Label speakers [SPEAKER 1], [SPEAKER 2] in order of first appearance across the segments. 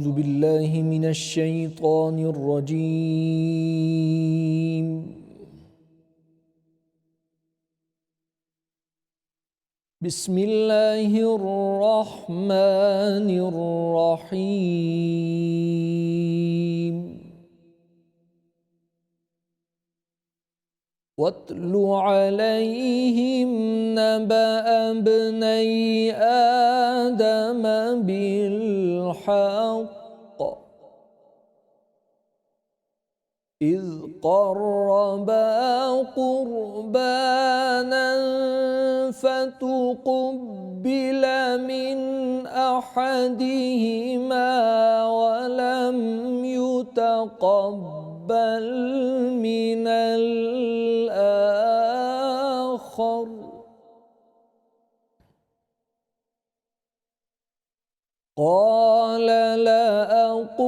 [SPEAKER 1] أعوذ بالله من الشيطان الرجيم. بسم الله الرحمن الرحيم. واتل عليهم نبأ ابني آدم بالحق إذ قربا قربانا فتقبل من أحدهما ولم يتقبل من الآخر قال لأقتلنك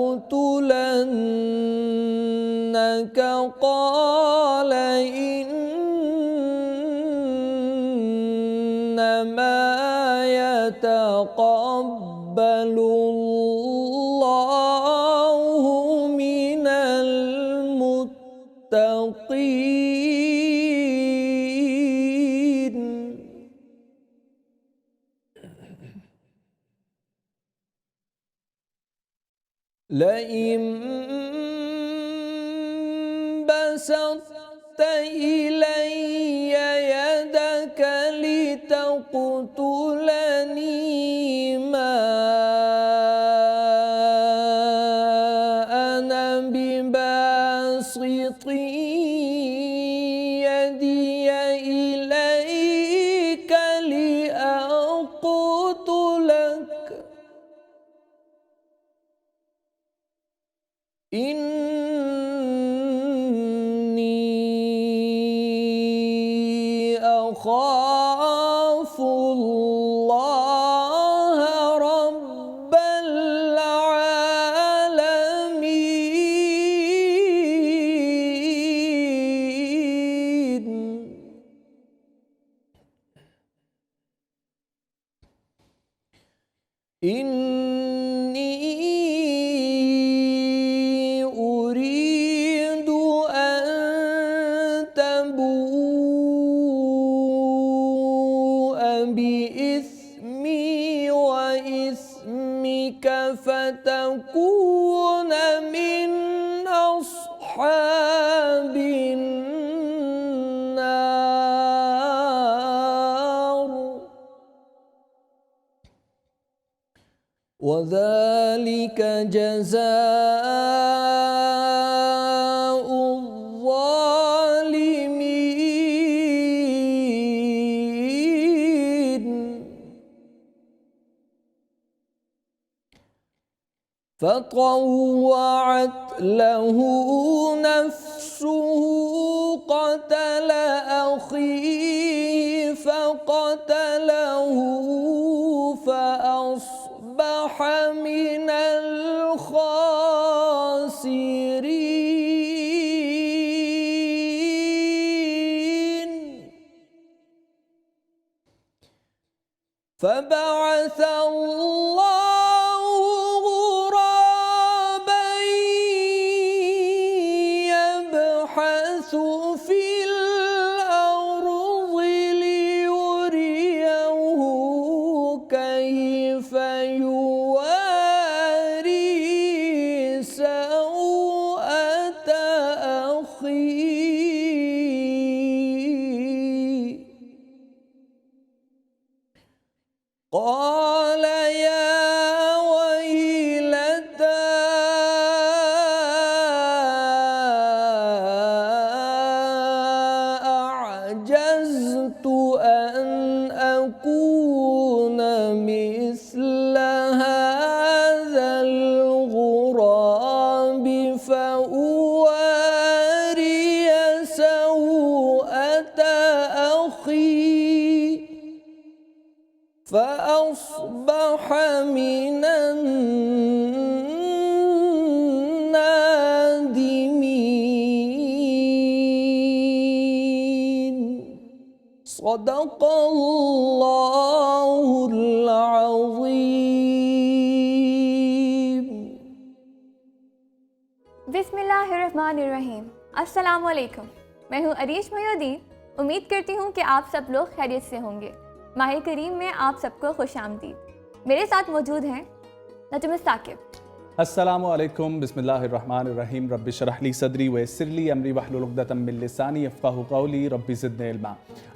[SPEAKER 1] قال إنما يتقبل الله من المتقين. لئن بسطت إلي يدك لتقتلني ما أنا بباسط يدي إليك لأقتلك إني أخاف الله رب العالمين. إني أريد أن تبوء بإثمي وإثمك فتكون من أصحاب النار وذلك جزاء الظالمين. فطوعت له نفسه قتل أخيه فقتله فأصبح من الخاسرين. فبعث الله غرابا يبحث في الأرض ليريه كيف يواري سوءة أخيه قال يا ويلتى أعجزت أن أكون مثل هذا الغراب فأواري سوءة أخي فأصبح من النادمين. صدق الله العظيم.
[SPEAKER 2] اللہ الرحمن الرحیم۔ السلام علیکم، میں ہوں عریش محی الدین۔ امید کرتی ہوں کہ آپ سب لوگ خیریت سے ہوں گے۔ ماہ کریم میں آپ سب کو خوش آمدید۔ میرے ساتھ موجود ہیں نجم ثاقب۔
[SPEAKER 3] السلام علیکم، بسم اللہ الرحمن الرحیم۔ رب اشرح لی صدری ویسر لی امری واحلل عقدۃ من لسانی یفقہوا قولی، رب زدنی علما۔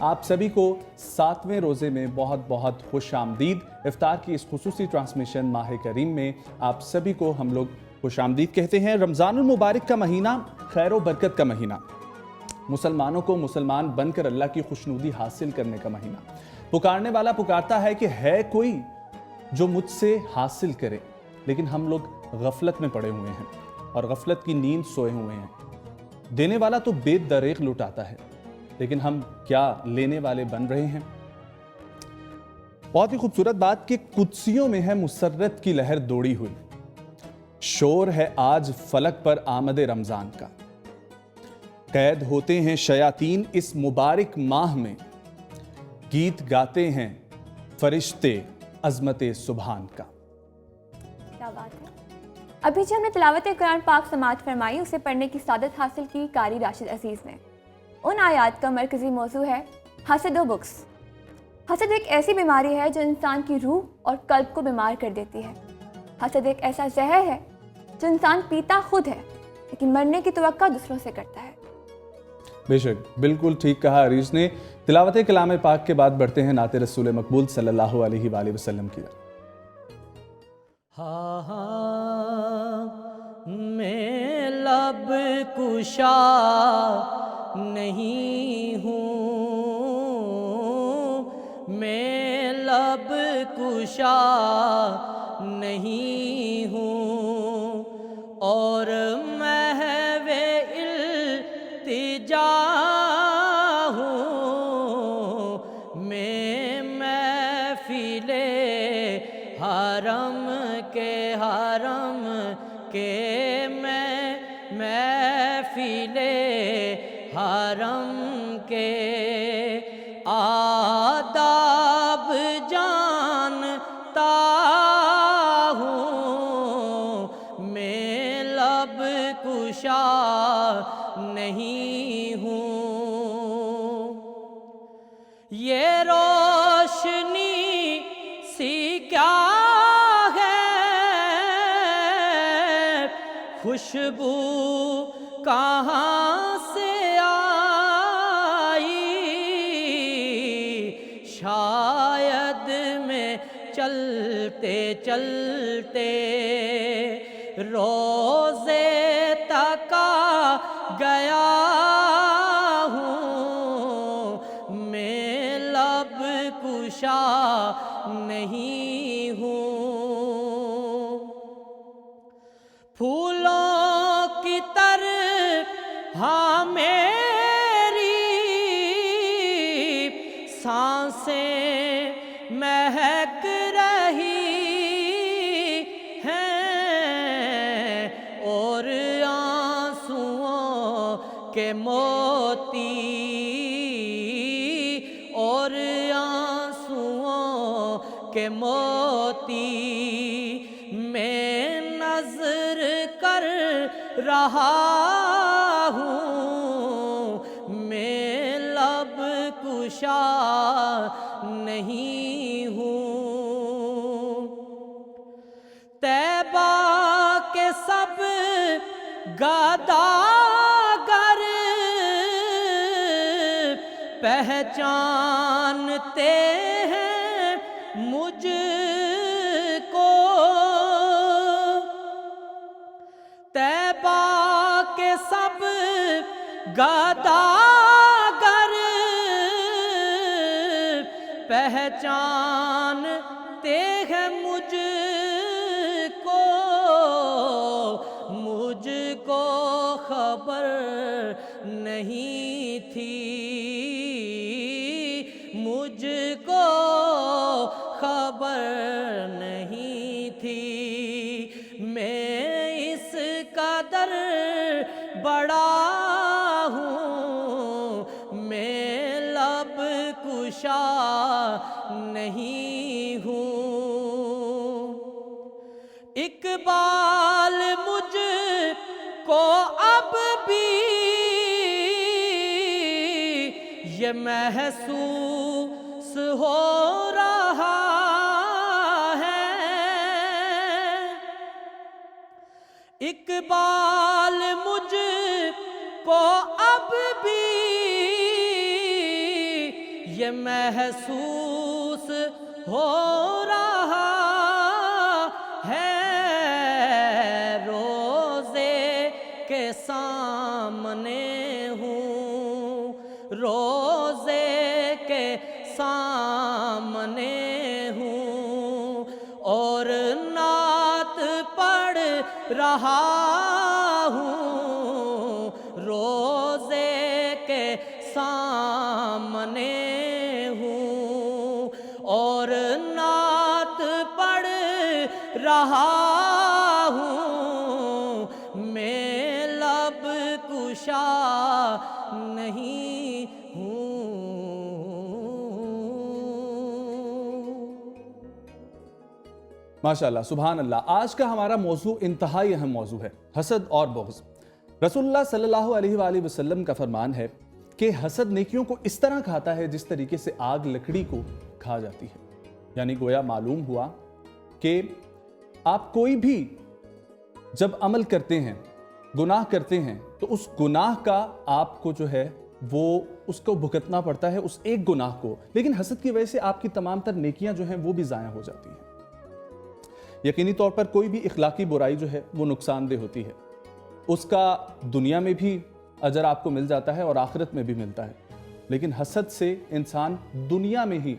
[SPEAKER 3] آپ سبھی کو 7ویں روزے میں بہت بہت خوش آمدید۔ افطار کی اس خصوصی ٹرانسمیشن ماہ کریم میں آپ سبھی کو ہم لوگ خوش آمدید کہتے ہیں۔ رمضان المبارک کا مہینہ خیر و برکت کا مہینہ، مسلمانوں کو مسلمان بن کر اللہ کی خوشنودی حاصل کرنے کا مہینہ۔ پکارنے والا پکارتا ہے کہ ہے کوئی جو مجھ سے حاصل کرے، لیکن ہم لوگ غفلت میں پڑے ہوئے ہیں اور غفلت کی نیند سوئے ہوئے ہیں۔ دینے والا تو بے دریغ لٹاتا ہے، لیکن ہم کیا لینے والے بن رہے ہیں؟ بہت ہی خوبصورت بات کہ قدسیوں میں ہے مسرت کی لہر دوڑی ہوئی، شور ہے آج فلک پر آمد رمضان کا، قید ہوتے ہیں شیاطین اس مبارک ماہ میں، گیت گاتے ہیں فرشتے عظمت سبحان کا۔
[SPEAKER 2] کیا بات ہے۔ ابھی جو ہم نے تلاوت قرآن پاک سماعت فرمائی، اسے پڑھنے کی سعادت حاصل کی قاری راشد عزیز نے۔ ان آیات کا مرکزی موضوع ہے حسد و بغض۔ حسد ایک ایسی بیماری ہے جو انسان کی روح اور قلب کو بیمار کر دیتی ہے۔ حسد ایک ایسا زہر ہے جو انسان پیتا خود ہے لیکن مرنے کی توقع دوسروں سے کرتا ہے۔
[SPEAKER 3] بے شک، بالکل ٹھیک کہا عریش نے۔ تلاوت کلام پاک کے بعد بڑھتے ہیں نعت رسول مقبول صلی اللہ علیہ وآلہ وسلم کی طرف۔
[SPEAKER 1] میں لب کشا نہیں ہوں، میں لب کشا نہیں ہوں، اور محو التجا ہوں، میں محفل حرم کے میں محفل حرم کے آداب جانتا ہوں، میں لب کشا نہیں ہوں۔ یہ روشنی سی کیا خوشبو کہاں سے آئی، شاید میں چلتے چلتے روزے تک آ گیا ہوں، میں لب کشا نہیں ہوں۔ پھولوں کی طرح میری سانسیں مہک رہی ہیں، اور آنسوؤں کے موتی، اور آنسوؤں کے موتی میں نظر کر رہا ہوں، میں لب کشا نہیں ہوں۔ طیبہ کے سب گداگر پہچانتے ہیں مجھ کو، طیبہ کے سب گداگر پہچانتے ہیں مجھ کو خبر نہیں تھی، مجھ کو خبر نہیں تھی، میں اس قدر بڑا ہوں، میں لب کشا نہیں ہوں۔ اقبال مجھ کو اب بھی یہ محسوس ہو رہا ہے، اقبال مجھ کو اب بھی یہ محسوس ہو رہا ہے، روزے کے سامنے ہوں، روزے کے سامنے ہوں، اور نعت پڑھ رہا ہوں، روزے کے سامنے ہوں، اور نعت پڑھ رہا ہوں، میں لب کشا نہیں ہوں۔
[SPEAKER 3] ماشاءاللہ، سبحان اللہ۔ آج کا ہمارا موضوع انتہائی اہم موضوع ہے، حسد اور بغض۔ رسول اللہ صلی اللہ علیہ وآلہ وسلم کا فرمان ہے کہ حسد نیکیوں کو اس طرح کھاتا ہے جس طریقے سے آگ لکڑی کو کھا جاتی ہے، یعنی گویا معلوم ہوا کہ آپ کوئی بھی جب عمل کرتے ہیں، گناہ کرتے ہیں، تو اس گناہ کا آپ کو جو ہے وہ اس کو بھگتنا پڑتا ہے، اس ایک گناہ کو، لیکن حسد کی وجہ سے آپ کی تمام تر نیکیاں جو ہیں وہ بھی ضائع ہو جاتی ہیں۔ یقینی طور پر کوئی بھی اخلاقی برائی جو ہے وہ نقصان دہ ہوتی ہے، اس کا دنیا میں بھی اجر آپ کو مل جاتا ہے اور آخرت میں بھی ملتا ہے، لیکن حسد سے انسان دنیا میں ہی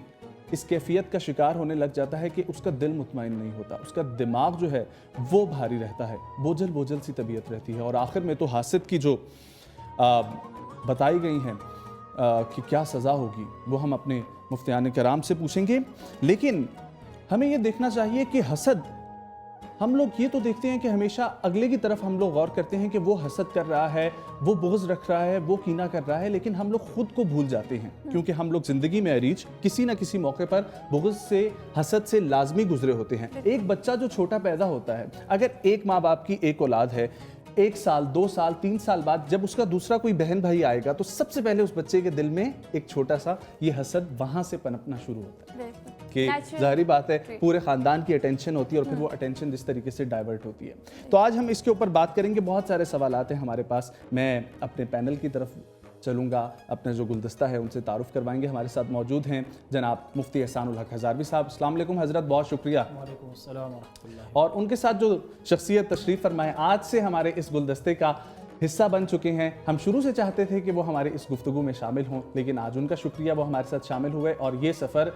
[SPEAKER 3] اس کیفیت کا شکار ہونے لگ جاتا ہے کہ اس کا دل مطمئن نہیں ہوتا، اس کا دماغ جو ہے وہ بھاری رہتا ہے، بوجھل بوجھل سی طبیعت رہتی ہے، اور آخر میں تو حاسد کی جو بتائی گئی ہیں کہ کیا سزا ہوگی وہ ہم اپنے مفتیان کرام سے پوچھیں گے۔ لیکن ہمیں یہ دیکھنا چاہیے کہ حسد، ہم لوگ یہ تو دیکھتے ہیں کہ ہمیشہ اگلے کی طرف ہم لوگ غور کرتے ہیں کہ وہ حسد کر رہا ہے، وہ بغض رکھ رہا ہے، وہ کینہ کر رہا ہے، لیکن ہم لوگ خود کو بھول جاتے ہیں، کیونکہ ہم لوگ زندگی میں عریج کسی نہ کسی موقع پر بغض سے، حسد سے لازمی گزرے ہوتے ہیں۔ ایک بچہ جو چھوٹا پیدا ہوتا ہے، اگر ایک ماں باپ کی ایک اولاد ہے، 1 سال 2 سال 3 سال بعد جب اس کا دوسرا کوئی بہن بھائی آئے گا تو سب سے پہلے اس بچے کے دل میں ایک چھوٹا سا یہ حسد وہاں سے پنپنا شروع ہوتا ہے، کہ ظاہری بات ہے پورے خاندان کی اٹینشن ہوتی ہے، اور پھر وہ اٹینشن جس طریقے سے ڈائیورٹ ہوتی ہے۔ تو آج ہم اس کے اوپر بات کریں گے، بہت سارے سوالات ہیں ہمارے پاس، میں اپنے پینل کی طرف چلوں گا، اپنے جو گلدستہ ہے ان سے تعارف کروائیں گے۔ ہمارے ساتھ موجود ہیں جناب مفتی احسان الحق ہزاروی صاحب، السلام علیکم حضرت، بہت شکریہ۔
[SPEAKER 4] وعلیکم السلام ورحمۃ اللہ۔
[SPEAKER 3] اور ان کے ساتھ جو شخصیت تشریف فرمائے آج سے ہمارے اس گلدستے کا حصہ بن چکے ہیں، ہم شروع سے چاہتے تھے کہ وہ ہمارے اس گفتگو میں شامل ہوں، لیکن آج ان کا شکریہ وہ ہمارے ساتھ شامل ہوئے، اور یہ سفر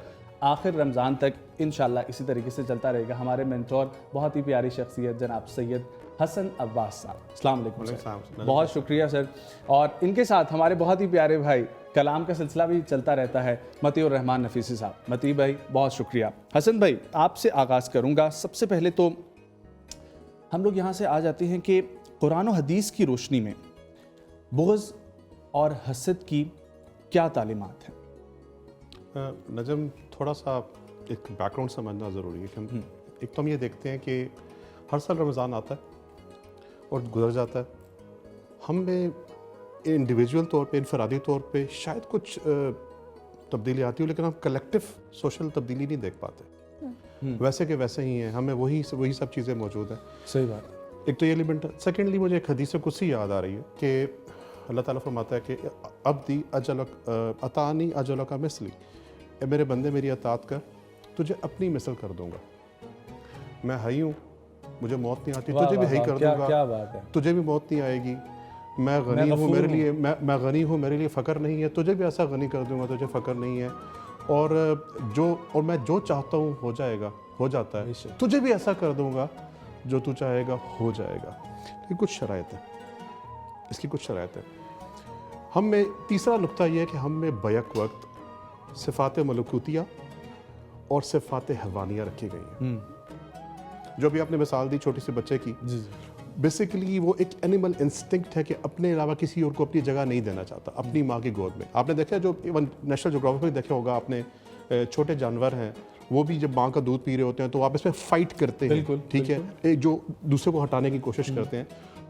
[SPEAKER 3] آخر رمضان تک انشاءاللہ اسی طریقے سے چلتا رہے گا۔ ہمارے مینٹور بہت ہی پیاری شخصیت جناب سید حسن عباس صاحب، السلام علیکم سر، بہت شکریہ سر۔ اور ان کے ساتھ ہمارے بہت ہی پیارے بھائی، کلام کا سلسلہ بھی چلتا رہتا ہے، متی الرحمان نفیسی صاحب، متی بھائی بہت شکریہ۔ حسن بھائی آپ سے آغاز کروں گا۔ سب سے پہلے تو ہم لوگ یہاں سے آ جاتے ہیں کہ قرآن و حدیث کی روشنی میں بغض اور حسد کی کیا تعلیمات ہیں؟
[SPEAKER 5] نجم، تھوڑا سا ایک بیک گراؤنڈ سمجھنا ضروری ہے کہ ایک تو ہم یہ دیکھتے ہیں کہ ہر سال رمضان آتا ہے اور گزر جاتا ہے، ہم میں انڈیویجول طور پہ، انفرادی طور پہ شاید کچھ تبدیلی آتی ہو، لیکن ہم کلیکٹو سوشل تبدیلی نہیں دیکھ پاتے، ویسے کہ ویسے ہی ہیں، ہمیں وہی سب چیزیں موجود ہیں۔
[SPEAKER 3] صحیح بات۔
[SPEAKER 5] ایک تو یہ ایلیمنٹ ہے۔ سیکنڈلی مجھے ایک حدیث قدسی یاد آ رہی ہے کہ اللہ تعالیٰ فرماتا ہے کہ عبدی اطانی اجلک مثلی، اے میرے بندے میری اطاعت کر، تجھے اپنی مثل کر دوں گا۔ میں ہائی ہوں، مجھے موت نہیں آتی، تجھے بھی ہائی کر دوں گا، تجھے بھی موت نہیں آئے گی۔ میں غنی ہوں، میرے لیے میں غنی ہوں، میرے لیے فقر نہیں ہے، تجھے بھی ایسا غنی کر دوں گا، تجھے فقر نہیں ہے۔ اور میں جو چاہتا ہوں ہو جائے گا، ہو جاتا ہے، تجھے بھی ایسا کر دوں گا جو تو چاہے گا ہو جائے گا۔ یہ کچھ شرائط ہیں، اس کی کچھ شرائط ہیں۔ ہم میں تیسرا نقطہ یہ ہے کہ ہم میں بیک وقت صفات ملکوتیہ اور صفات حیوانیہ رکھی گئی ہیں۔ جو بھی آپ نے مثال دی چھوٹی سی بچے کی، بیسیکلی وہ ایک اینیمل انسٹنکٹ ہے کہ اپنے علاوہ کسی اور کو اپنی جگہ نہیں دینا چاہتا اپنی ماں کی گود میں۔ آپ نے دیکھا جو ایون نیشنل جیوگرافی میں دیکھا ہوگا آپ نے، چھوٹے جانور ہیں وہ بھی جب ماں کا دودھ پی رہے ہوتے ہیں تو آپس میں فائٹ کرتے ہیں، ٹھیک ہے، ایک جو دوسرے کو ہٹانے کی کوشش کرتے ہیں۔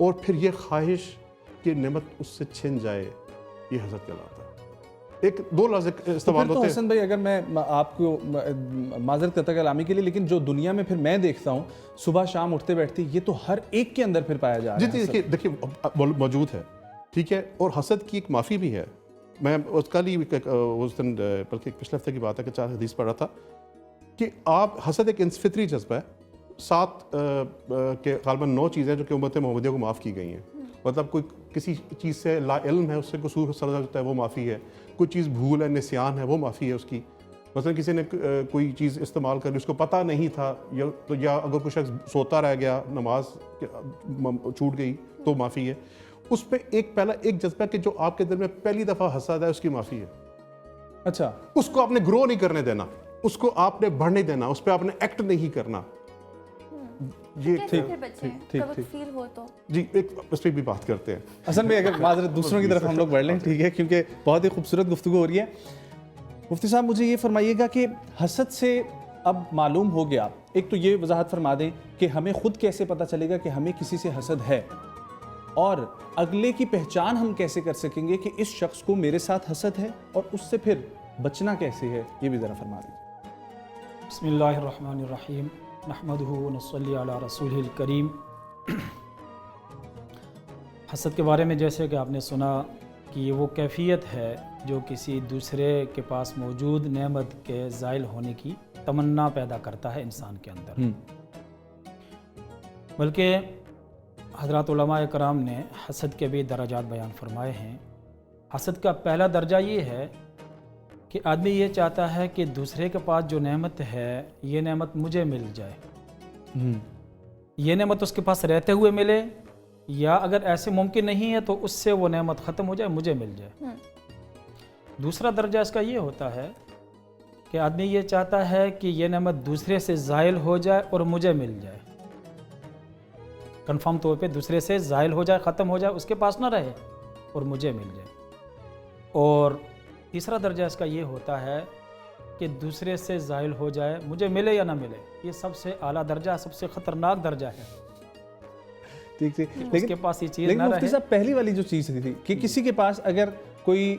[SPEAKER 5] اور پھر یہ خواہش کہ نعمت اس سے چھن جائے، یہ حسد کہلاتا ہے۔ ایک دو لفظ استعمال
[SPEAKER 3] تو
[SPEAKER 5] ہوتے ہیں۔
[SPEAKER 3] حسن بھائی اگر میں آپ کو معذرت کرتا کلامی کے لیے، لیکن جو دنیا میں پھر میں دیکھتا ہوں صبح شام اٹھتے بیٹھتے، یہ تو ہر ایک کے اندر پھر پایا جا رہا ہے۔
[SPEAKER 5] جی دیکھیے موجود ہے، ٹھیک ہے، اور حسد کی ایک معافی بھی ہے۔ میں اس کا لی اس دن بلکہ پچھلے ہفتے کی بات ہے کہ 4 حدیث پڑھ رہا تھا کہ آپ حسد ایک فطری جذبہ ہے، 7 کہ غالباً 9 چیزیں جو کہ امت محمدیہ کو معاف کی گئی ہیں، مطلب کوئی کسی چیز سے لا علم ہے، اس سے قصور سرزد ہوتا ہے، وہ معافی ہے، کوئی چیز بھول ہے، نسیان ہے، وہ معافی ہے اس کی، مثلا کسی نے کوئی چیز استعمال کر لی، اس کو پتہ نہیں تھا، یا اگر کوئی شخص سوتا رہ گیا، نماز چھوٹ گئی تو معافی ہے۔ اس پہ پہلا ایک جذبہ کہ جو آپ کے دل میں پہلی دفعہ حسد ہے، اس کی معافی ہے۔
[SPEAKER 3] اچھا،
[SPEAKER 5] اس کو آپ نے گرو نہیں کرنے دینا، اس کو آپ نے بڑھنے دینا، اس پہ آپ نے ایکٹ نہیں کرنا۔ یہ
[SPEAKER 2] فیل ہو تو
[SPEAKER 5] جی ایک اس پہ بھی بات کرتے ہیں۔
[SPEAKER 3] حسن بھائی اگر معذرت دوسروں کی طرف ہم لوگ بڑھ لیں، ٹھیک ہے، کیونکہ بہت ہی خوبصورت گفتگو ہو رہی ہے۔ مفتی صاحب مجھے یہ فرمائیے گا کہ حسد سے اب معلوم ہو گیا، ایک تو یہ وضاحت فرما دیں کہ ہمیں خود کیسے پتہ چلے گا کہ ہمیں کسی سے حسد ہے، اور اگلے کی پہچان ہم کیسے کر سکیں گے کہ اس شخص کو میرے ساتھ حسد ہے، اور اس سے پھر بچنا کیسے ہے، یہ بھی ذرا فرما دیجیے۔
[SPEAKER 4] بسم اللہ الرحمن الرحیم، نحمدہ ونصلی علی رسولہ الکریم۔ حسد کے بارے میں جیسے کہ آپ نے سنا کہ یہ وہ کیفیت ہے جو کسی دوسرے کے پاس موجود نعمت کے زائل ہونے کی تمنا پیدا کرتا ہے انسان کے اندر۔ بلکہ حضرات علماء کرام نے حسد کے بھی درجات بیان فرمائے ہیں۔ حسد کا پہلا درجہ یہ ہے کہ آدمی یہ چاہتا ہے کہ دوسرے کے پاس جو نعمت ہے یہ نعمت مجھے مل جائے، یہ نعمت اس کے پاس رہتے ہوئے ملے، یا اگر ایسے ممکن نہیں ہے تو اس سے وہ نعمت ختم ہو جائے، مجھے مل جائے۔ دوسرا درجہ اس کا یہ ہوتا ہے کہ آدمی یہ چاہتا ہے کہ یہ نعمت دوسرے سے زائل ہو جائے اور مجھے مل جائے، کنفرم طور پہ دوسرے سے زائل ہو جائے، ختم ہو جائے، اس کے پاس نہ رہے اور مجھے مل جائے۔ اور تیسرا درجہ اس کا یہ ہوتا ہے کہ دوسرے سے زائل ہو جائے، مجھے ملے یا نہ ملے، یہ سب سے اعلیٰ درجہ، سب سے خطرناک درجہ ہے۔
[SPEAKER 3] ٹھیک ٹھیک،
[SPEAKER 4] اس کے پاس یہ چیز
[SPEAKER 3] لیکن
[SPEAKER 4] نہ
[SPEAKER 3] مفتی
[SPEAKER 4] رہے۔
[SPEAKER 3] صاحب پہلی والی جو چیز تھی کہ کسی کے پاس اگر کوئی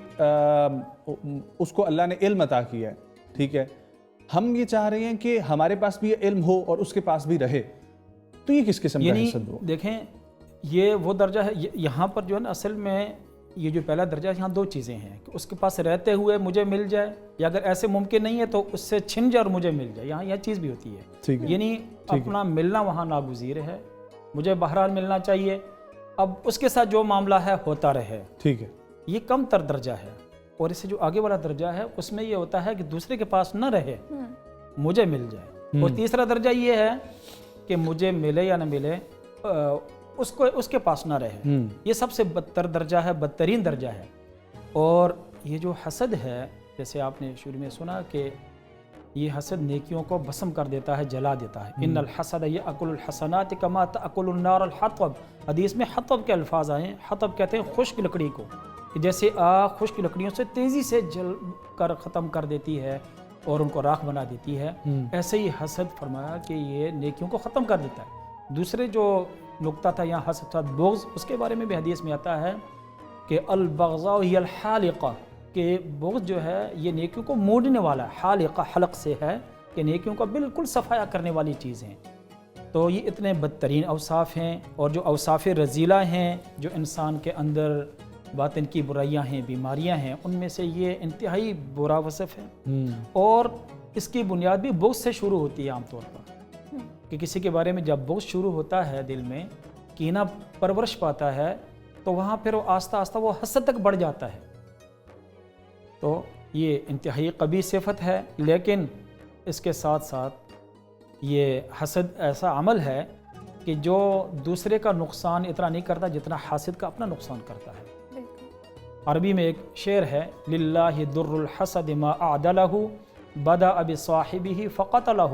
[SPEAKER 3] اس کو اللہ نے علم عطا کیا ہے، ٹھیک ہے، ہم یہ چاہ رہے ہیں کہ ہمارے پاس بھی یہ علم ہو اور اس کے پاس بھی رہے، تو یہ کس قسم کا حسد ہو؟
[SPEAKER 4] دیکھیں یہ وہ درجہ ہے، یہاں پر جو ہے نا اصل میں یہ جو پہلا درجہ ہے، یہاں 2 چیزیں ہیں کہ اس کے پاس رہتے ہوئے مجھے مل جائے، یا اگر ایسے ممکن نہیں ہے تو اس سے چھن جائے اور مجھے مل جائے، یہاں یہ چیز بھی ہوتی ہے۔ یعنی اپنا ملنا وہاں ناگزیر ہے، مجھے بہرحال ملنا چاہیے، اب اس کے ساتھ جو معاملہ ہے ہوتا رہے،
[SPEAKER 3] ٹھیک ہے،
[SPEAKER 4] یہ کم تر درجہ ہے۔ اور اس سے جو آگے والا درجہ ہے اس میں یہ ہوتا ہے کہ دوسرے کے پاس نہ رہے، مجھے مل جائے۔ اور تیسرا درجہ یہ ہے کہ مجھے ملے یا نہ ملے، اس کے پاس نہ رہے، یہ سب سے بدتر درجہ ہے، بدترین درجہ ہے۔ اور یہ جو حسد ہے، جیسے آپ نے شروع میں سنا کہ یہ حسد نیکیوں کو بسم کر دیتا ہے، جلا دیتا ہے۔ ان الحسد یاکل الحسنات کما تاکل النار الحطب، حدیث میں حطب کے الفاظ آئے ہیں۔ حطب کہتے ہیں خشک لکڑی کو، کہ جیسے آگ خشک لکڑیوں سے تیزی سے جل کر ختم کر دیتی ہے اور ان کو راکھ بنا دیتی ہے، ایسے ہی حسد فرمایا کہ یہ نیکیوں کو ختم کر دیتا ہے۔ دوسرے جو نقطہ تھا یہاں حسد تھا بغض، اس کے بارے میں بھی حدیث میں آتا ہے کہ البغضاء ہی الحالقہ، کہ بغض جو ہے یہ نیکیوں کو موڑنے والا ہے، حالقہ حلق سے ہے کہ نیکیوں کا بالکل صفایا کرنے والی چیز ہیں۔ تو یہ اتنے بدترین اوصاف ہیں، اور جو اوصاف رذیلہ ہیں جو انسان کے اندر باطن کی برائیاں ہیں، بیماریاں ہیں، ان میں سے یہ انتہائی برا وصف ہے۔ اور اس کی بنیاد بھی بغض سے شروع ہوتی ہے عام طور پر، کہ کسی کے بارے میں جب بغض شروع ہوتا ہے، دل میں کینہ پرورش پاتا ہے، تو وہاں پھر وہ آہستہ آہستہ وہ حسد تک بڑھ جاتا ہے۔ تو یہ انتہائی قبیح صفت ہے، لیکن اس کے ساتھ ساتھ یہ حسد ایسا عمل ہے کہ جو دوسرے کا نقصان اتنا نہیں کرتا جتنا حاسد کا اپنا نقصان کرتا ہے۔ عربی میں ایک شعر ہے، للہ در الحسد ما اعدلہ بدأ بصاحبہ فقتلہ،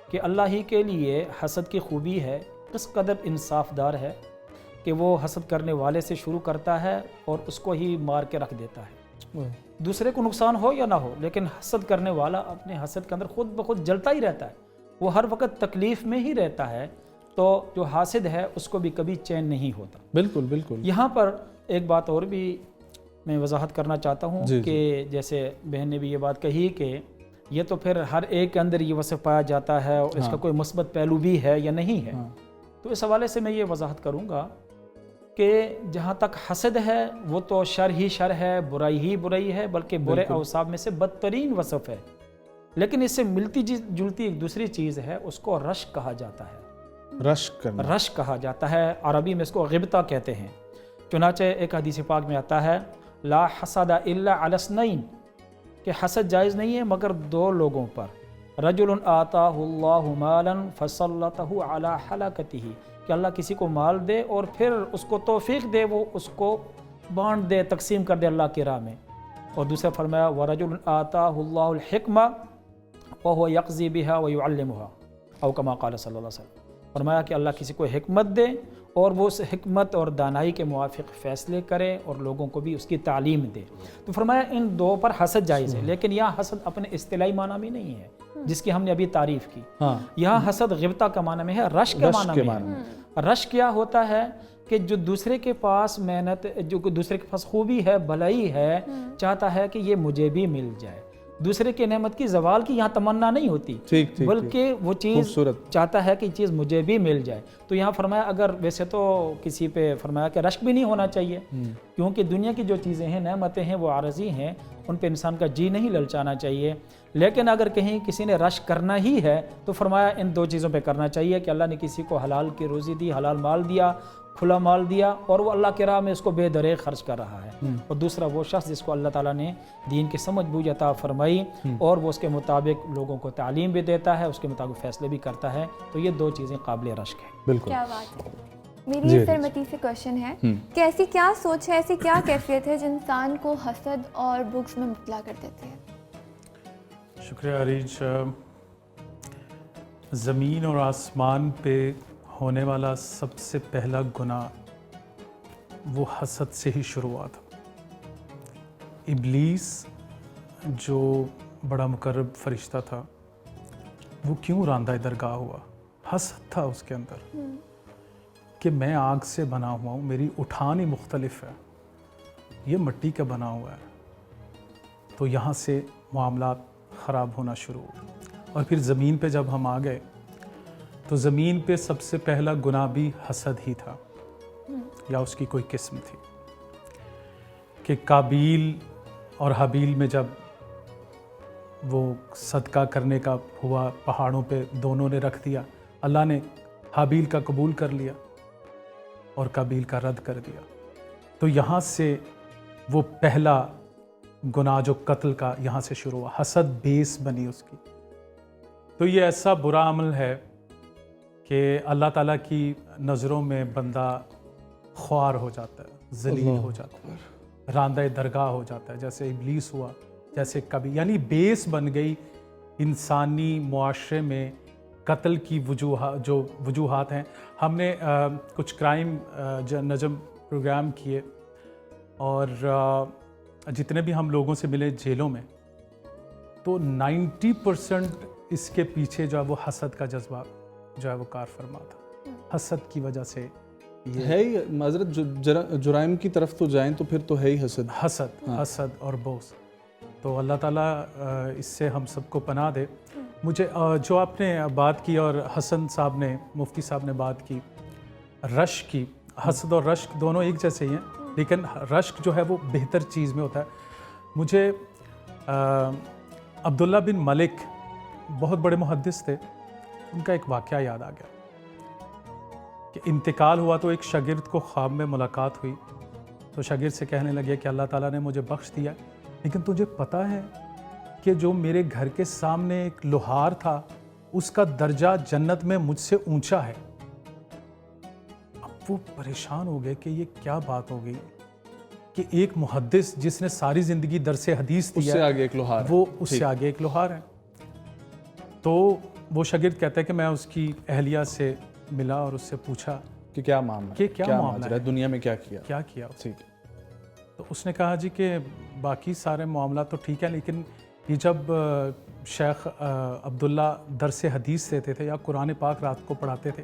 [SPEAKER 4] کہ اللہ ہی کے لیے حسد کی خوبی ہے، اس قدر انصاف دار ہے کہ وہ حسد کرنے والے سے شروع کرتا ہے اور اس کو ہی مار کے رکھ دیتا ہے۔ دوسرے کو نقصان ہو یا نہ ہو، لیکن حسد کرنے والا اپنے حسد کے اندر خود بخود جلتا ہی رہتا ہے، وہ ہر وقت تکلیف میں ہی رہتا ہے، تو جو حاسد ہے اس کو بھی کبھی چین نہیں ہوتا۔
[SPEAKER 3] بالکل بالکل۔
[SPEAKER 4] یہاں پر ایک بات اور بھی میں وضاحت کرنا چاہتا ہوں
[SPEAKER 3] جی
[SPEAKER 4] کہ جیسے بہن نے بھی یہ بات کہی کہ یہ تو پھر ہر ایک کے اندر یہ وصف پایا جاتا ہے اور اس کا کوئی مثبت پہلو بھی ہے یا نہیں ہے، تو اس حوالے سے میں یہ وضاحت کروں گا کہ جہاں تک حسد ہے وہ تو شر ہی شر ہے، برائی ہی برائی ہے، بلکہ برے اوصاف میں سے بدترین وصف ہے، لیکن اس سے ملتی جلتی ایک دوسری چیز ہے، اس کو رشک کہا جاتا ہے۔
[SPEAKER 3] رشک کرنا،
[SPEAKER 4] رشک کہا جاتا ہے، عربی میں اس کو غبطہ کہتے ہیں۔ چنانچہ ایک حدیث پاک میں آتا ہے لا حسد الا علی اثنین، کہ حسد جائز نہیں ہے مگر دو لوگوں پر، رجل آتاہ اللہ مالا فسلطہ علی حلقتہ، کہ اللہ کسی کو مال دے اور پھر اس کو توفیق دے وہ اس کو بانٹ دے، تقسیم کر دے اللہ کی راہ میں۔ اور دوسرا فرمایا ورجل آتاہ اللہ الحکمہ وہو یقضی بہا ویعلمہا، او کما قال صلی اللہ علیہ وسلم، فرمایا کہ اللہ کسی کو حکمت دے اور وہ اس حکمت اور دانائی کے موافق فیصلے کرے اور لوگوں کو بھی اس کی تعلیم دے۔ تو فرمایا ان دو پر حسد جائز ہے، لیکن یہاں حسد اپنے اصطلاحی معنی میں نہیں ہے جس کی ہم نے ابھی تعریف کی، یہاں حسد غبطہ کا معنی میں ہے، رشک کے معنی میں ہے۔ رشک کیا ہوتا ہے کہ جو دوسرے کے پاس محنت، جو دوسرے کے پاس خوبی ہے، بھلائی ہے، چاہتا ہے کہ یہ مجھے بھی مل جائے، دوسرے کے نعمت کی زوال کی یہاں تمنا نہیں ہوتی، بلکہ وہ چیز چاہتا ہے کہ یہ چیز مجھے بھی مل جائے۔ تو یہاں فرمایا اگر ویسے تو کسی پہ فرمایا کہ رشک بھی نہیں ہونا چاہیے، کیونکہ دنیا کی جو چیزیں ہیں، نعمتیں ہیں، وہ عارضی ہیں، ان پہ انسان کا جی نہیں للچانا چاہیے، لیکن اگر کہیں کسی نے رشک کرنا ہی ہے تو فرمایا ان دو چیزوں پہ کرنا چاہیے کہ اللہ نے کسی کو حلال کی روزی دی، حلال مال دیا، کھلا مال دیا، اور وہ اللہ کی راہ میں اس کو بے دریغ خرچ کر رہا ہے، اور دوسرا وہ شخص جس کو اللہ تعالیٰ نے دین کی سمجھ بوجھ عطا فرمائی اور وہ اس کے مطابق لوگوں کو تعلیم بھی دیتا ہے، اس کے مطابق فیصلے بھی کرتا ہے، تو یہ دو چیزیں قابل رشک ہیں۔
[SPEAKER 3] بالکل،
[SPEAKER 2] کیا بات ہے۔ میری سرمتی سے کوشچن ہے کہ ایسی کیا سوچ ہے، ایسی کیا کیفیت ہے جو انسان کو حسد اور بغض میں مبتلا کر دیتی ہے؟
[SPEAKER 6] شکریہ عریج۔ زمین اور آسمان پہ ہونے والا سب سے پہلا گناہ وہ حسد سے ہی شروع ہوا تھا۔ ابلیس جو بڑا مقرب فرشتہ تھا وہ کیوں راندہ درگاہ ہوا؟ حسد تھا اس کے اندر کہ میں آگ سے بنا ہوا ہوں، میری اٹھان ہی مختلف ہے، یہ مٹی کا بنا ہوا ہے، تو یہاں سے معاملات خراب ہونا شروع ہو۔ اور پھر زمین پہ جب ہم آ گئے تو زمین پہ سب سے پہلا گناہ بھی حسد ہی تھا، یا اس کی کوئی قسم تھی، کہ قابیل اور حابیل میں جب وہ صدقہ کرنے کا ہوا پہاڑوں پہ، دونوں نے رکھ دیا، اللہ نے حابیل کا قبول کر لیا اور قابیل کا رد کر دیا، تو یہاں سے وہ پہلا گناہ جو قتل کا یہاں سے شروع ہوا، حسد بیس بنی اس کی۔ تو یہ ایسا برا عمل ہے کہ اللہ تعالیٰ کی نظروں میں بندہ خوار ہو جاتا ہے، ذلیل ہو جاتا ہے، راندہ درگاہ ہو جاتا ہے، جیسے ابلیس ہوا، جیسے کبھی، یعنی بیس بن گئی انسانی معاشرے میں قتل کی وجوہات ہیں۔ ہم نے کچھ کرائم نجم پروگرام کیے اور جتنے بھی ہم لوگوں سے ملے جیلوں میں، تو 90% اس کے پیچھے جو ہے وہ حسد کا جذبہ جو ہے وہ کار فرما تھا۔ حسد کی وجہ سے یہ
[SPEAKER 3] ہے ہی معذرت، جرائم کی طرف تو جائیں تو پھر تو ہے ہی حسد اور بغض۔ تو اللہ تعالیٰ اس سے ہم سب کو پناہ دے۔ مجھے جو آپ نے بات کی اور حسن صاحب نے، مفتی صاحب نے بات کی رشک کی، حسد اور رشک دونوں ایک جیسے ہی ہیں، لیکن رشک جو ہے وہ بہتر چیز میں ہوتا ہے۔ مجھے عبداللہ بن ملک بہت بڑے محدث تھے، ان کا ایک واقعہ یاد آ گیا کہ انتقال ہوا تو ایک شاگرد کو خواب میں ملاقات ہوئی، تو شاگرد سے کہنے لگے کہ اللہ تعالیٰ نے مجھے بخش دیا، لیکن تجھے پتہ ہے کہ جو میرے گھر کے سامنے ایک لوہار تھا اس کا درجہ جنت میں مجھ سے اونچا ہے۔ اب وہ پریشان ہو گئے کہ یہ کیا بات ہو گئی کہ ایک محدث جس نے ساری زندگی درس حدیث دیا، اس سے آگے ایک لوہار،
[SPEAKER 6] وہ اس سے آگے ایک لوہار ہے۔ تو وہ شاگرد کہتا ہے کہ میں اس کی اہلیہ سے ملا اور اس سے پوچھا
[SPEAKER 3] کہ کیا معاملہ
[SPEAKER 6] کہ کیا معاملہ ہے،
[SPEAKER 3] دنیا میں کیا کیا
[SPEAKER 6] ٹھیک۔ تو اس نے کہا جی کہ باقی سارے معاملات تو ٹھیک ہیں، لیکن یہ جب شیخ عبداللہ درس حدیث دیتے تھے یا قرآن پاک رات کو پڑھاتے تھے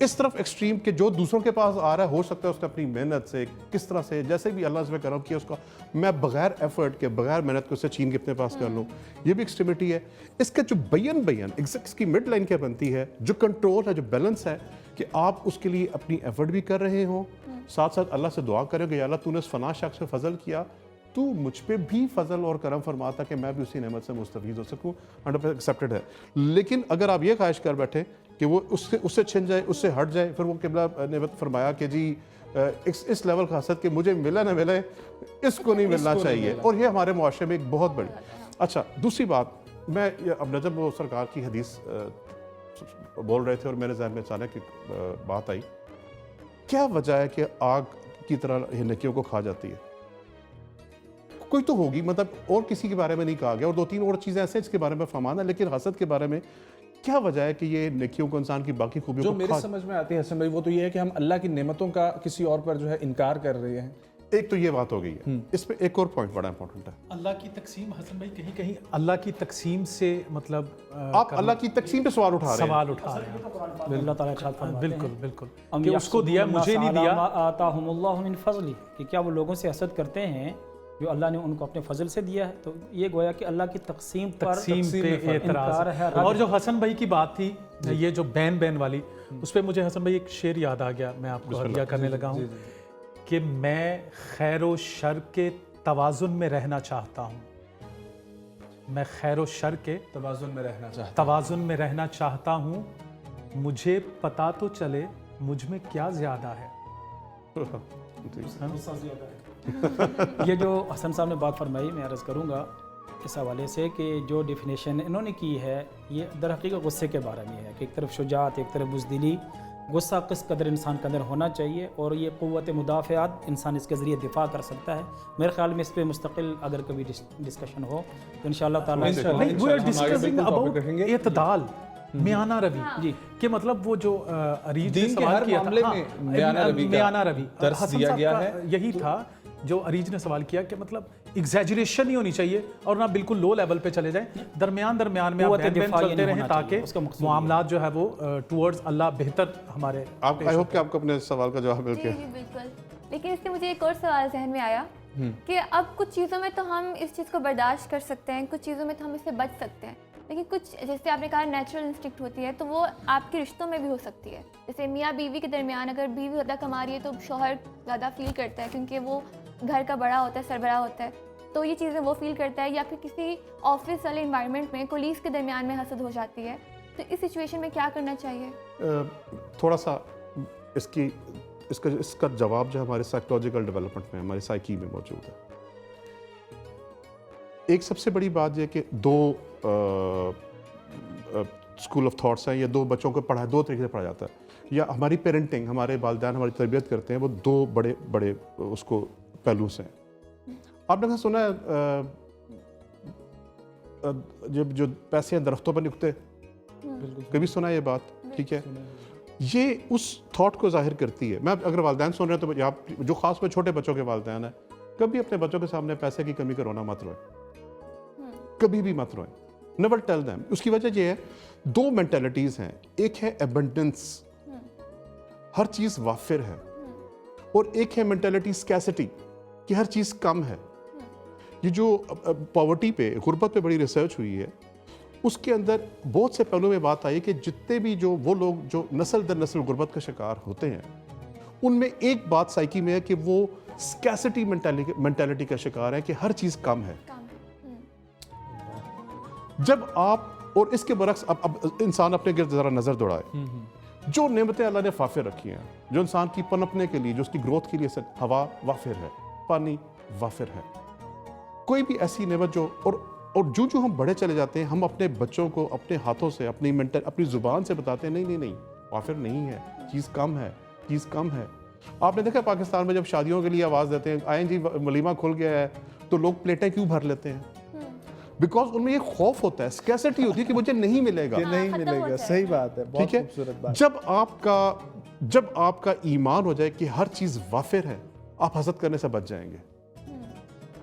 [SPEAKER 5] اس طرف ایکسٹریم کہ جو دوسروں کے پاس آ رہا ہے ہو سکتا ہے اس نے اپنی محنت سے کس طرح سے جیسے بھی اللہ سے کرم کیا اس کا میں بغیر ایفرٹ کے بغیر محنت کو اسے چھین کے اپنے پاس کر لوں, یہ بھی ایکسٹریمٹی ہے. اس کا جو بیان اس کی مڈ لائن کیا بنتی ہے, جو کنٹرول ہے, جو بیلنس ہے کہ آپ اس کے لیے اپنی ایفرٹ بھی کر رہے ہوں, ساتھ ساتھ اللہ سے دعا کریں کہ یا اللہ تو نے اس فنا شخص سے فضل کیا, تو مجھ پہ بھی فضل اور کرم فرماتا کہ میں بھی اسی نعمت سے مستفید ہو سکوں, 100% ایکسیپٹڈ ہے. لیکن اگر آپ یہ خواہش کر بیٹھے کہ وہ اس سے چھن جائے, اس سے ہٹ جائے, پھر وہ قبلہ نے فرمایا کہ جی اس لیول کا حسد کہ مجھے ملا نہ ملے اس کو نہیں ملنا چاہیے, اور یہ ہمارے معاشرے میں ایک بہت بڑی. اچھا دوسری بات, میں اب نجم وہ سرکار کی حدیث بول رہے تھے اور میرے ذہن میں اچانک ایک بات آئی, کیا وجہ ہے کہ آگ کی طرح نیکیوں کو کھا جاتی ہے؟ کوئی تو ہوگی, مطلب اور کسی کے بارے میں نہیں کہا گیا, اور 2-3 اور چیزیں ایسے ہیں جس کے بارے میں فرمان ہے, لیکن حسد کے بارے میں کیا وجہ ہے کہ یہ نیکیوں کو انسان کی باقی خوبیوں
[SPEAKER 3] جو
[SPEAKER 5] کو
[SPEAKER 3] میرے سمجھ میں آتی ہے حسن بھائی وہ تو یہ ہے کہ ہم اللہ کی نعمتوں کا کسی اور پر جو ہے انکار کر رہے ہیں.
[SPEAKER 5] ایک تو یہ بات ہو گئی ہے, اس پہ ایک اور پوائنٹ بڑا امپورٹنٹ ہے,
[SPEAKER 6] اللہ کی تقسیم حسن بھائی کہیں کہیں اللہ کی تقسیم سے مطلب
[SPEAKER 5] آپ اللہ کی تقسیم پہ سوال اٹھا رہے ہیں.
[SPEAKER 6] سوال اٹھا رہے ہیں.
[SPEAKER 4] اللہ تعالیٰ ارشاد فرماتے ہیں
[SPEAKER 6] بالکل بالکل کہ اس کو دیا مجھے نہیں دیا.
[SPEAKER 4] آتاہم اللہ من فضلی, کہ کیا وہ لوگوں سے حسد کرتے ہیں جو اللہ نے ان کو اپنے فضل سے دیا ہے. تو یہ گویا کہ اللہ کی تقسیم
[SPEAKER 6] پہ اعتراض ہے. اور جو حسن بھائی کی بات تھی یہ جو بین والی, اس پہ مجھے حسن بھائی ایک شعر یاد آ گیا, میں آپ کو ہدیہ کرنے لگا ہوں کہ میں خیر و شر کے توازن میں رہنا چاہتا ہوں. میں خیر و شر کے توازن میں رہنا چاہتا ہوں. مجھے پتا تو چلے مجھ میں کیا زیادہ ہے.
[SPEAKER 4] یہ جو حسن صاحب نے بات فرمائی, میں عرض کروں گا اس حوالے سے کہ جو ڈیفینیشن انہوں نے کی ہے یہ در حقیقت غصے کے بارے میں ہے کہ ایک طرف شجاعت, ایک طرف بزدلی. غصہ کس قدر انسان کے اندر ہونا چاہیے, اور یہ قوت مدافعات انسان اس کے ذریعے دفاع کر سکتا ہے. میرے خیال میں اس پہ مستقل اگر کبھی ڈسکشن ہو تو انشاءاللہ تعالیٰ
[SPEAKER 6] We are discussing about اعتدال, میانہ روی. جی کہ مطلب وہ جو اریج نے سوال کیا تھا, میانہ روی درس دیا گیا ہے, یہی تھا جو اریج نے سوال کیا کہ مطلب ایگزیجریشن نہیں ہونی چاہیے اور نہ بالکل لو لیول پہ چلے جائیں, درمیان میں آپ بین چلتے رہیں تاکہ معاملات جو ہے وہ ٹورڈز اللہ بہتر ہمارے.
[SPEAKER 5] آئی ہوپ کہ آپ کو اپنے سوال کا جواب مل گیا.
[SPEAKER 2] جی بالکل. لیکن اس سے مجھے ایک اور سوال ذہن میں آیا کہ اب کچھ چیزوں میں تو ہم اس چیز کو برداشت کر سکتے ہیں, کچھ چیزوں میں تو ہم اس سے بچ سکتے ہیں, لیکن کچھ جیسے آپ نے کہا نیچرل انسٹنکٹ ہوتی ہے تو وہ آپ کے رشتوں میں بھی ہو سکتی ہے. جیسے میاں بیوی کے درمیان اگر بیوی زیادہ کما رہی ہے تو شوہر زیادہ فیل کرتا ہے کیونکہ وہ گھر کا بڑا ہوتا ہے, سربراہ ہوتا ہے, تو یہ چیزیں وہ فیل کرتا ہے. یا پھر کسی آفس والے انوائرمنٹ میں کولیگز کے درمیان میں حسد ہو جاتی ہے, تو اس سچویشن میں کیا کرنا چاہیے؟
[SPEAKER 5] تھوڑا سا اس کا جواب جو ہمارے سائیکولوجیکل ڈیولپمنٹ میں, ہماری سائیکی میں موجود ہے. ایک سب سے بڑی بات یہ کہ 2 اسکول آف تھاٹس ہیں, یا 2 بچوں کو 2 طریقے سے پڑھا جاتا ہے, یا ہماری پیرنٹنگ, ہمارے والدین ہماری تربیت کرتے ہیں, وہ 2 بڑے اس کو پہلو سے ہیں. آپ نے سنا ہے جو پیسے ہیں درختوں پر نہیں اگتے, کبھی سنا ہے یہ بات؟ ٹھیک ہے, یہ اس تھاٹ کو ظاہر کرتی ہے. میں اگر والدین سن رہے ہیں تو آپ جو خاص میں چھوٹے بچوں کے والدین ہیں, کبھی اپنے بچوں کے سامنے پیسے کی کمی کا رونا مت روئیں, کبھی بھی مت روئیں. Never tell them. اس کی وجہ یہ ہے 2 مینٹلٹیز ہیں, ایک ہے ایبنڈنس, ہر چیز وافر ہے, اور ایک ہے مینٹلٹی اسکیسٹی کہ ہر چیز کم ہے. یہ جو پاورٹی پہ, غربت پہ بڑی ریسرچ ہوئی ہے, اس کے اندر بہت سے پہلو میں بات آئی کہ جتنے بھی وہ لوگ جو نسل در نسل غربت کا شکار ہوتے ہیں, ان میں ایک بات سائیکی میں ہے کہ وہ اسکیسٹی مینٹلٹی کا شکار ہے کہ ہر چیز کم ہے. جب آپ, اور اس کے برعکس اب انسان اپنے گرد ذرا نظر دوڑائے, جو نعمتیں اللہ نے وافر رکھی ہیں, جو انسان کی پنپنے کے لیے, جو اس کی گروتھ کے لیے, ہوا وافر ہے, پانی وافر ہے, کوئی بھی ایسی نعمت جو, اور جو ہم بڑے چلے جاتے ہیں, ہم اپنے بچوں کو اپنے ہاتھوں سے, اپنی زبان سے بتاتے ہیں نہیں وافر نہیں ہے, چیز کم ہے. آپ نے دیکھا پاکستان میں جب شادیوں کے لیے آواز دیتے ہیں, آئیں جی ولیمہ کھل گیا ہے, تو لوگ پلیٹیں کیوں بھر لیتے ہیں؟ بیکاز ان میں یہ خوف ہوتا ہے, اسکیسٹی ہوتی ہے کہ مجھے نہیں ملے گا.
[SPEAKER 3] صحیح بات ہے,
[SPEAKER 5] ٹھیک ہے. جب آپ کا ایمان ہو جائے کہ ہر چیز وافر ہے, آپ حسد کرنے سے بچ جائیں گے.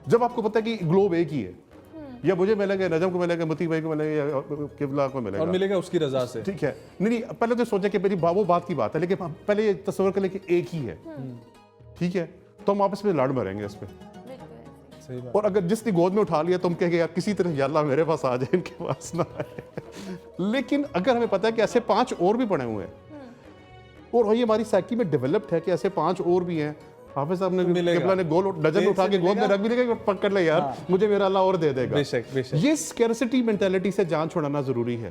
[SPEAKER 5] جب آپ کو پتہ ہے کہ گلوب ایک ہی ہے, یا مجھے ملے گا، نجم کو ملے گا، متی بھائی کو ملے گا، یا قبلہ کو ملے
[SPEAKER 3] اور
[SPEAKER 5] گا،
[SPEAKER 3] ملے گا اس کی رضا سے.
[SPEAKER 5] ٹھیک ہے. نہیں پہلے تو سوچا کہ میری وہ بات کی بات ہے، لیکن پہلے یہ تصور کر لیں کہ ایک ہی ہے، ٹھیک ہے، تو ہم آپس میں لڑ مریں گے اس پہ.
[SPEAKER 3] صحیح بات.
[SPEAKER 5] اور اگر جس نے گود میں اٹھا لیا تو ہم کہیں گے یار کسی طرح یا اللہ میرے پاس آ جائے، ان کے پاس نہ آئے. لیکن اگر ہمیں پتہ ہے کہ ایسے 5 اور بھی پڑے ہوئے ہیں، اور یہ ہماری سائیکی میں ڈیولپڈ ہے کہ ایسے 5 اور بھی ہیں، حافظ صاحب نے قبلہ نے گول ڈجن اٹھا کے گود میں رکھ بھی لے گا، پکڑ لے یار مجھے میرا اللہ اور دے دے گا.
[SPEAKER 3] بے شک بے شک.
[SPEAKER 5] یہ اسکیرسٹی مینٹیلٹی سے جان چھڑانا ضروری ہے.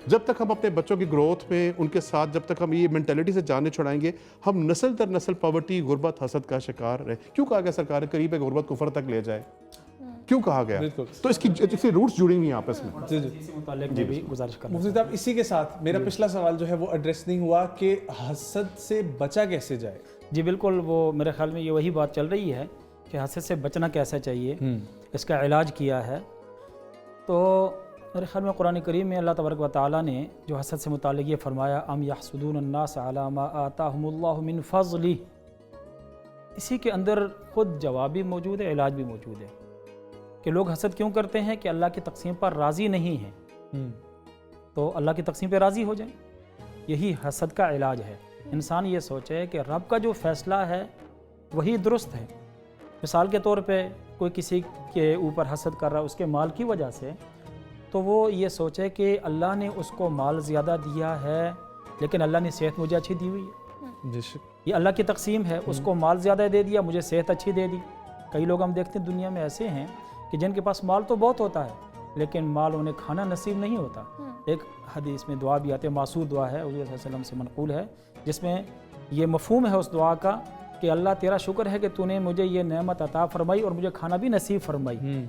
[SPEAKER 5] جب تک ہم اپنے بچوں کی گروتھ میں ان کے ساتھ جب تک ہم یہ مینٹیلٹی سے جاننے چھڑائیں گے، ہم نسل در نسل پاورٹی، غربت، حسد کا شکار رہے. کیوں کہا گیا سرکار قریب ہے غربت کفر تک لے جائے؟ کیوں کہا گیا؟ تو اس کی روٹس جڑی ہوئی ہیں آپس میں.
[SPEAKER 3] جی جی
[SPEAKER 4] اسی متعلق میں بھی گزارش کرنا
[SPEAKER 3] مفتی صاحب اسی کے ساتھ میرا پچھلا سوال جو ہے وہ ایڈریس نہیں ہوا کہ حسد سے بچا کیسے جائے.
[SPEAKER 4] جی بالکل، وہ میرے خیال میں یہ وہی بات چل رہی ہے کہ حسد سے بچنا کیسے چاہیے، اس کا علاج کیا ہے. تو میرے خیال میں قرآن کریم میں اللہ تبارک و تعالیٰ نے جو حسد سے متعلق یہ فرمایا ام یحسدون الناس علی ما آتاہم اللہ من فضلہ، اسی کے اندر خود جواب بھی موجود ہے، علاج بھی موجود ہے کہ لوگ حسد کیوں کرتے ہیں کہ اللہ کی تقسیم پر راضی نہیں ہیں. تو اللہ کی تقسیم پہ راضی ہو جائیں، یہی حسد کا علاج ہے. انسان یہ سوچے کہ رب کا جو فیصلہ ہے وہی درست ہے. مثال کے طور پہ کوئی کسی کے اوپر حسد کر رہا ہے اس کے مال کی وجہ سے، تو وہ یہ سوچے کہ اللہ نے اس کو مال زیادہ دیا ہے لیکن اللہ نے صحت مجھے اچھی دی ہوئی ہے. یہ اللہ کی تقسیم ہے، اس کو مال زیادہ دے دیا، مجھے صحت اچھی دے دی. کئی لوگ ہم دیکھتے ہیں دنیا میں ایسے ہیں کہ جن کے پاس مال تو بہت ہوتا ہے لیکن مال انہیں کھانا نصیب نہیں ہوتا. ایک حدیث میں دعا بھی آتی ہے، معصور دعا ہے، حضور صلی اللہ علیہ وسلم سے منقول ہے، جس میں یہ مفہوم ہے اس دعا کا کہ اللہ تیرا شکر ہے کہ تو نے مجھے یہ نعمت عطا فرمائی اور مجھے کھانا بھی نصیب فرمائی.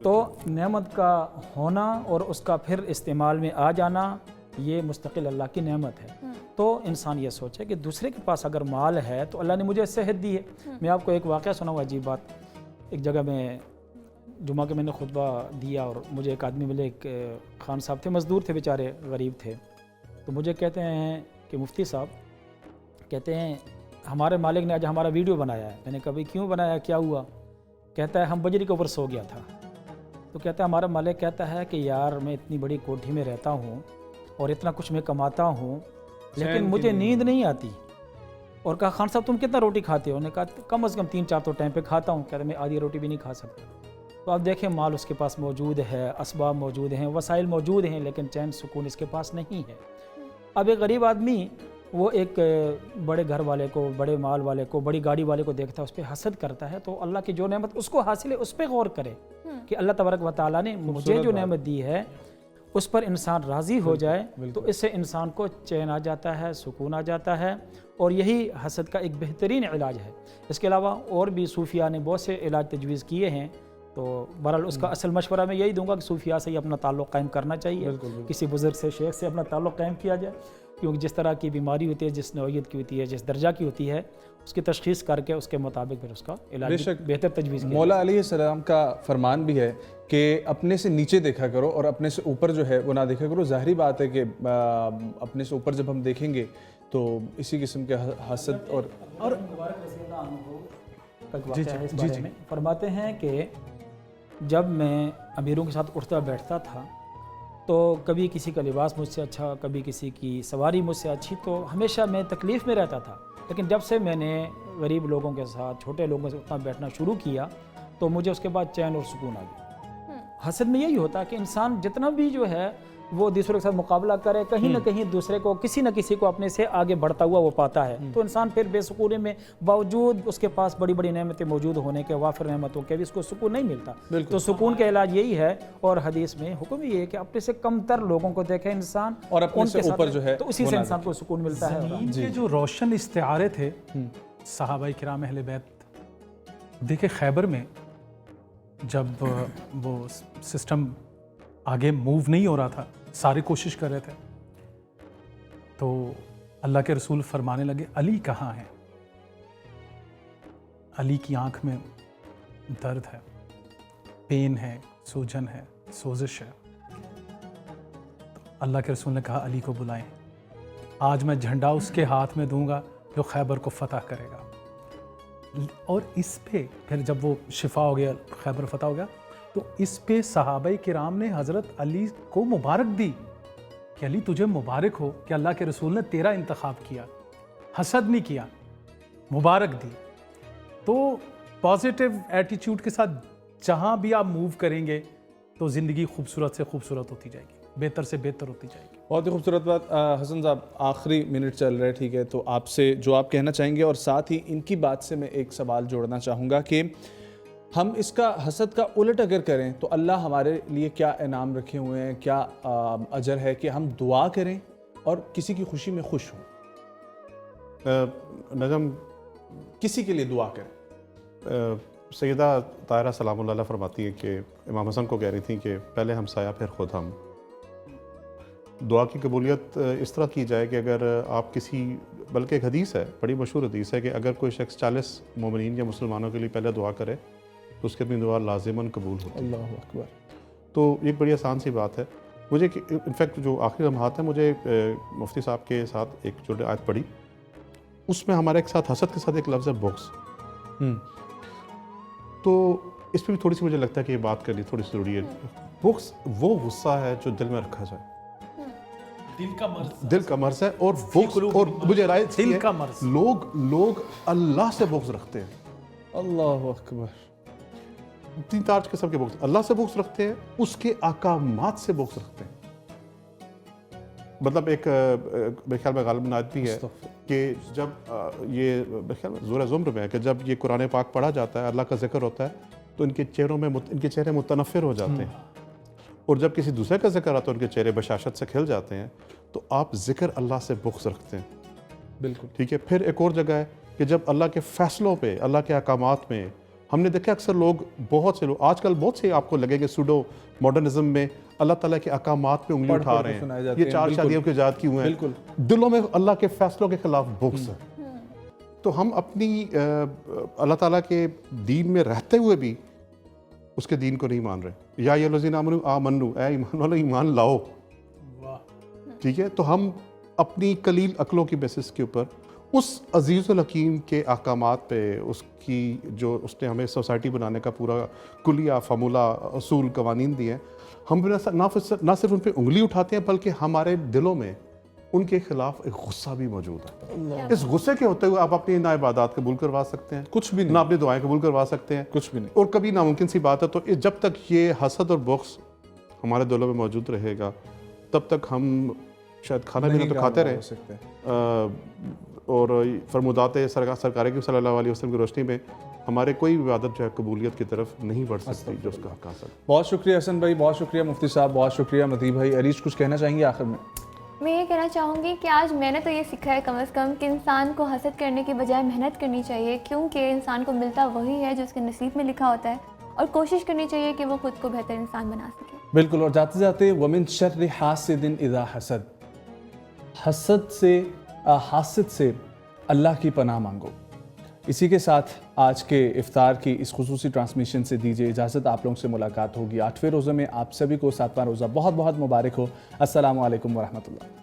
[SPEAKER 4] تو نعمت کا ہونا اور اس کا پھر استعمال میں آ جانا یہ مستقل اللہ کی نعمت ہے. تو انسان یہ سوچے کہ دوسرے کے پاس اگر مال ہے تو اللہ نے مجھے صحت دی ہے. میں آپ کو ایک واقعہ سناؤں، عجیب بات. ایک جگہ میں جمعہ کے میں نے خطبہ دیا اور مجھے ایک آدمی ملے، ایک خان صاحب تھے، مزدور تھے بیچارے، غریب تھے. تو مجھے کہتے ہیں کہ مفتی صاحب، کہتے ہیں ہمارے مالک نے آج ہمارا ویڈیو بنایا ہے. میں نے کہا کیوں بنایا، کیا ہوا؟ کہتا ہے ہم بجری کے اوپر سو گیا تھا. تو کہتا ہے ہمارا مالک کہتا ہے کہ یار میں اتنی بڑی کوٹھی میں رہتا ہوں اور اتنا کچھ میں کماتا ہوں لیکن مجھے نیند نہیں آتی. اور کہا خان صاحب تم کتنا روٹی کھاتے ہو؟ انہوں نے کہا کم از کم 3-4 تو ٹائم پہ کھاتا ہوں. کہتا میں آدھی روٹی بھی نہیں کھا سکتا. تو آپ دیکھیں مال اس کے پاس موجود ہے، اسباب موجود ہیں، وسائل موجود ہیں، لیکن چین سکون اس کے پاس نہیں ہے. اب ایک غریب آدمی وہ ایک بڑے گھر والے کو، بڑے مال والے کو، بڑی گاڑی والے کو دیکھتا ہے، اس پہ حسد کرتا ہے. تو اللہ کی جو نعمت اس کو حاصل ہے اس پہ غور کرے کہ اللہ تبارک و تعالیٰ نے مجھے جو نعمت دی ہے اس پر انسان راضی ہو جائے تو اس سے انسان کو چین آ جاتا ہے، سکون آ جاتا ہے. اور یہی حسد کا ایک بہترین علاج ہے. اس کے علاوہ اور بھی صوفیاء نے بہت سے علاج تجویز کیے ہیں. تو بہرحال اس کا اصل مشورہ میں یہی دوں گا کہ صوفیاء سے ہی اپنا تعلق قائم کرنا چاہیے. کسی بزرگ سے، شیخ سے اپنا تعلق قائم کیا جائے، کیونکہ جس طرح کی بیماری ہوتی ہے، جس نوعیت کی ہوتی ہے، جس درجہ کی ہوتی ہے، اس کی تشخیص کر کے اس کے مطابق پھر اس کا علاج بہتر تجویز کیا.
[SPEAKER 3] مولا علیہ السلام کا فرمان بھی ہے کہ اپنے سے نیچے دیکھا کرو اور اپنے سے اوپر جو ہے وہ نہ دیکھا کرو. ظاہری بات ہے کہ اپنے سے اوپر جب ہم دیکھیں گے تو اسی قسم کے حسد اور
[SPEAKER 4] فرماتے ہیں کہ جب میں امیروں کے ساتھ اٹھتا بیٹھتا تھا تو کبھی کسی کا لباس مجھ سے اچھا، کبھی کسی کی سواری مجھ سے اچھی، تو ہمیشہ میں تکلیف میں رہتا تھا. لیکن جب سے میں نے غریب لوگوں کے ساتھ، چھوٹے لوگوں سے اٹھنا بیٹھنا شروع کیا تو مجھے اس کے بعد چین اور سکون آ گیا. حسد میں یہی ہوتا ہے کہ انسان جتنا بھی جو ہے وہ دوسرے کے ساتھ مقابلہ کرے، کہیں نہ کہیں دوسرے کو، کسی نہ کسی کو اپنے سے آگے بڑھتا ہوا وہ پاتا ہے. تو انسان پھر بے سکونے میں، باوجود اس کے پاس بڑی بڑی نعمتیں موجود ہونے کے، وافر نعمتوں کے بھی اس کو سکون نہیں ملتا. تو سکون کا علاج یہی ہے. اور حدیث میں حکم یہ ہے کہ اپنے سے کم تر لوگوں کو دیکھے انسان
[SPEAKER 3] اور اپنے سے اوپر جو ہے
[SPEAKER 4] تو اسی سے انسان کو سکون ملتا ہے.
[SPEAKER 6] زمین کے جو روشن استعارے تھے صحابہ کرام اہل بیت، دیکھیں خیبر میں جب وہ سسٹم آگے موو نہیں ہو رہا تھا، سارے کوشش کر رہے تھے، تو اللہ کے رسول فرمانے لگے علی کہاں ہے؟ علی کی آنکھ میں درد ہے، پین ہے، سوجن ہے، سوزش ہے. تو اللہ کے رسول نے کہا علی کو بلائیں، آج میں جھنڈا اس کے ہاتھ میں دوں گا جو خیبر کو فتح کرے گا. اور اس پہ پھر جب وہ شفا ہو گیا، خیبر فتح ہو گیا، تو اس پہ صحابہ کرام نے حضرت علی کو مبارک دی کہ علی تجھے مبارک ہو کہ اللہ کے رسول نے تیرا انتخاب کیا، حسد نہیں کیا، مبارک دی۔ تو پازیٹیو ایٹیچیوڈ کے ساتھ جہاں بھی آپ موو کریں گے تو زندگی خوبصورت سے خوبصورت ہوتی جائے گی، بہتر سے بہتر ہوتی جائے گی۔
[SPEAKER 3] بہت ہی خوبصورت بات۔ حسن صاحب آخری منٹ چل رہے، ٹھیک ہے، تو آپ سے جو آپ کہنا چاہیں گے، اور ساتھ ہی ان کی بات سے میں ایک سوال جوڑنا چاہوں گا کہ ہم اس کا حسد کا الٹ اگر کریں تو اللہ ہمارے لیے کیا انعام رکھے ہوئے ہیں، کیا اجر ہے کہ ہم دعا کریں اور کسی کی خوشی میں خوش ہوں؟
[SPEAKER 5] نجم،
[SPEAKER 3] کسی کے لیے دعا کریں۔
[SPEAKER 5] سیدہ طاہرہ سلام اللہ علیہ فرماتی ہیں کہ امام حسن کو کہہ رہی تھیں کہ پہلے ہم سایہ پھر خود ہم۔ دعا کی قبولیت اس طرح کی جائے کہ اگر آپ کسی، بلکہ ایک حدیث ہے، بڑی مشہور حدیث ہے کہ اگر کوئی شخص 40 مومنین یا مسلمانوں کے لیے پہلے دعا کرے تو اس کی اپنی دعا لازماً قبول ہوتی ہے۔
[SPEAKER 3] اللہ اکبر۔
[SPEAKER 5] تو یہ ایک بڑی آسان سی بات ہے۔ مجھے انفیکٹ جو آخری لمحات ہیں، مجھے مفتی صاحب کے ساتھ ایک جو آیت پڑھی، اس میں ہمارے ایک ساتھ حسد کے ساتھ ایک لفظ ہے بغض۔ تو اس پہ بھی تھوڑی سی مجھے لگتا ہے کہ یہ بات کرنی تھوڑی سی ضروری ہے۔ بغض وہ غصہ ہے جو دل میں رکھا جائے، دل کا مرض ہے، اور بغض، اور مجھے رائے
[SPEAKER 6] دل کا مرض،
[SPEAKER 5] لوگ اللہ سے بغض رکھتے ہیں۔
[SPEAKER 3] اللہ اکبر۔
[SPEAKER 5] 3 قسم کے بغض، اللہ سے بغض رکھتے ہیں، اس کے احکامات سے بغض رکھتے ہیں۔ مطلب ایک میرے خیال میں غالباً آیت بھی ہے کہ جب یہ میرے خیال میں سورہ زمر میں ہے کہ جب یہ قرآن پاک پڑھا جاتا ہے، اللہ کا ذکر ہوتا ہے، تو ان کے چہرے متنفر ہو جاتے ہیں، اور جب کسی دوسرے کا ذکر آتا ہے ان کے چہرے بشاشت سے کھل جاتے ہیں۔ تو آپ ذکر اللہ سے بغض رکھتے ہیں،
[SPEAKER 3] بالکل
[SPEAKER 5] ٹھیک ہے۔ پھر ایک اور جگہ ہے کہ جب اللہ کے فیصلوں پہ، اللہ کے احکامات میں، ہم نے دیکھا اکثر لوگ، بہت سے لوگ آج کل، بہت سے آپ کو لگے کہ سوڈو ماڈرنزم میں اللہ تعالیٰ کے احکامات پہ انگلی اٹھا رہے ہیں، یہ 4 شادیوں کے ایجاد کیے ہوئے ہیں، دلوں میں اللہ کے فیصلوں کے خلاف بغض ہے۔ تو ہم اپنی اللہ تعالیٰ کے دین میں رہتے ہوئے بھی اس کے دین کو نہیں مان رہے۔ یا ایھا الذین آمنوا آمنوا، اے ایمان والو ایمان لاؤ، ٹھیک ہے۔ تو ہم اپنی قلیل عقلوں کی بیسس کے اوپر اس عزیز الحکیم کے احکامات پہ، اس کی جو اس نے ہمیں سوسائٹی بنانے کا پورا کلیہ فارمولہ، اصول، قوانین دیے ہیں، ہم نہ صرف ان پہ انگلی اٹھاتے ہیں بلکہ ہمارے دلوں میں ان کے خلاف ایک غصہ بھی موجود ہے۔ اس غصے کے ہوتے ہوئے آپ اپنی نہ عبادات قبول کروا سکتے ہیں،
[SPEAKER 3] کچھ بھی
[SPEAKER 5] نہ
[SPEAKER 3] نہیں،
[SPEAKER 5] اپنی دعائیں قبول کروا سکتے ہیں،
[SPEAKER 3] کچھ بھی نہیں۔
[SPEAKER 5] اور کبھی ناممکن سی بات ہے۔ تو جب تک یہ حسد اور بغض ہمارے دلوں میں موجود رہے گا، تب تک ہم شاید کھانا بھی تو کھاتے رہے، اور فرمودات سرکار کی صلی اللہ علیہ وسلم کی روشنی میں ہمارے کوئی عبادت جو ہے قبولیت کی طرف نہیں بڑھ سکتی جو اس کا حق حاصل۔
[SPEAKER 3] بہت شکریہ حسن بھائی، بہت شکریہ مفتی صاحب، بہت شکریہ مدی بھائی۔ عریش کچھ کہنا چاہیں گے آخر میں؟
[SPEAKER 2] میں یہ کہنا چاہوں گی کہ آج میں نے تو یہ سیکھا ہے کم از کم کہ انسان کو حسد کرنے کے بجائے محنت کرنی چاہیے، کیونکہ انسان کو ملتا وہی ہے جو اس کے نصیب میں لکھا ہوتا ہے، اور کوشش کرنی چاہیے کہ وہ خود کو بہتر انسان بنا سکے۔
[SPEAKER 3] بالکل، اور جاتے جاتے وَمِن شَرِّ حَاسِدٍ اِذَا حَسَد، حاسد سے اللہ کی پناہ مانگو۔ اسی کے ساتھ آج کے افطار کی اس خصوصی ٹرانسمیشن سے دیجیے اجازت، آپ لوگوں سے ملاقات ہوگی 8ویں روزے میں۔ آپ سبھی کو 7واں روزہ بہت بہت مبارک ہو۔ السلام علیکم ورحمۃ اللہ۔